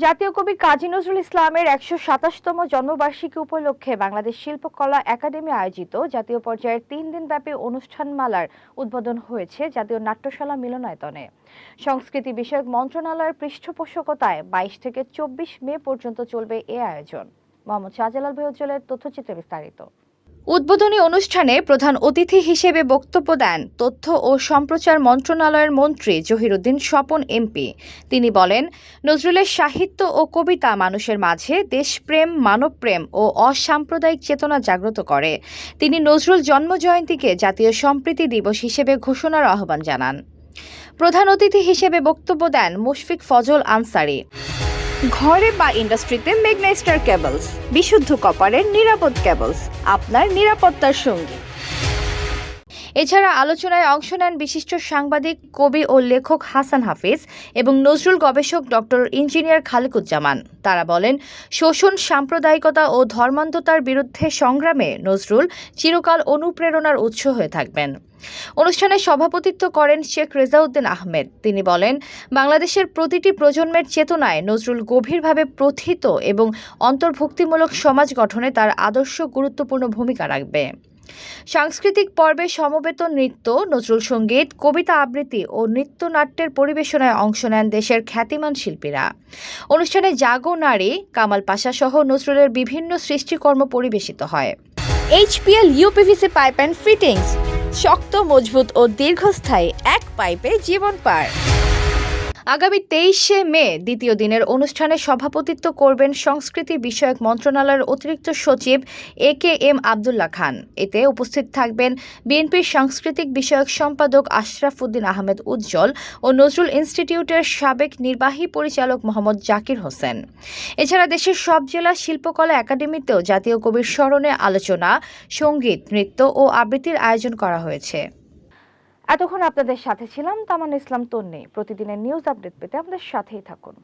জাতীয় কবি কাজী নজরুল ইসলামের ১২৭তম জন্মবার্ষিকী উপলক্ষে বাংলাদেশ শিল্পকলা একাডেমি আয়োজিত জাতীয় পর্যায়ের ৩ দিনব্যাপী অনুষ্ঠানমালার উদ্বোধন হয়েছে জাতীয় নাট্যশালা মিলনায়তনে। সংস্কৃতি বিষয়ক মন্ত্রণালয়ের পৃষ্ঠপোষকতায় ২২ থেকে ২৪ মে পর্যন্ত চলবে এ আয়োজন। মোহাম্মদ শাহজালাল ভাই উজ্জ্বলের তথ্যচিত্রে বিস্তারিত। উদ্বোধনী অনুষ্ঠানে প্রধান অতিথি হিসেবে বক্তব্য দেন তথ্য ও সম্প্রচার মন্ত্রণালয়ের মন্ত্রী জহিরুদ্দিন স্বপন এমপি। তিনি বলেন, নজরুলের সাহিত্য ও কবিতা মানুষের মাঝে দেশপ্রেম, মানবপ্রেম ও অসাম্প্রদায়িক চেতনা জাগ্রত করে। তিনি নজরুল জন্মজয়ন্তীকে জাতীয় সম্প্রীতি দিবস হিসেবে ঘোষণার আহ্বান জানান। প্রধান অতিথি হিসেবে বক্তব্য দেন মুশফিক ফজল আনসারী। ঘরে বা ইন্ডাস্ট্রিতে মেঘনা স্টার কেবলস, বিশুদ্ধ কপারের নিরাপদ কেবলস, আপনার নিরাপত্তার সঙ্গী। এছাড়া আলোচনায় অংশ নেন বিশিষ্ট সাংবাদিক, কবি ও লেখক হাসান হাফিজ এবং নজরুল গবেষক ডক্টর ইঞ্জিনিয়ার খালেকুজ্জামান। তারা বলেন, শোষণ, সাম্প্রদায়িকতা ও ধর্মান্ধতার বিরুদ্ধে সংগ্রামে নজরুল চিরকাল অনুপ্রেরণার উৎস হয়ে থাকবেন। অনুষ্ঠানে সভাপতিত্ব করেন শেখ রেজাউদ্দিন আহমেদ। তিনি বলেন, বাংলাদেশের প্রতিটি প্রজন্মের চেতনায় নজরুল গভীরভাবে প্রথিত এবং অন্তর্ভুক্তিমূলক সমাজ গঠনে তার আদর্শ গুরুত্বপূর্ণ ভূমিকা রাখবে। সাংস্কৃতিক পর্বে সমবেত নৃত্য, নজরুল সঙ্গীত, কবিতা আবৃত্তি ও নৃত্যনাট্যের পরিবেশনায় অংশ নেন দেশের খ্যাতিমান শিল্পীরা। অনুষ্ঠানে জাগো নারী, কামাল পাশা সহ নজরুলের বিভিন্ন সৃষ্টিকর্ম পরিবেশিত হয়। HPL uPVC pipe and fittings, শক্ত, মজবুত ও দীর্ঘস্থায়ী, এক পাইপে জীবন পার। আগামী ২৩শে মে দ্বিতীয় দিনের অনুষ্ঠানে সভাপতিত্ব করবেন সংস্কৃতি বিষয়ক মন্ত্রণালয়ের অতিরিক্ত সচিব AKM আব্দুল্লাহ খান। এতে উপস্থিত থাকবেন বিএনপির সাংস্কৃতিক বিষয়ক সম্পাদক আশরাফ উদ্দিন আহমেদ উজ্জ্বল ও নজরুল ইনস্টিটিউটের সাবেক নির্বাহী পরিচালক মোহাম্মদ জাকির হোসেন। এছাড়া দেশের সব জেলা শিল্পকলা একাডেমিতেও জাতীয় কবির স্মরণে আলোচনা, সঙ্গীত, নৃত্য ও আবৃত্তির আয়োজন করা হয়েছে। এতক্ষণ আপনাদের সাথে ছিলাম তামান্না ইসলাম তন্নি। প্রতিদিনের নিউজ আপডেট পেতে আমাদের সাথেই থাকুন।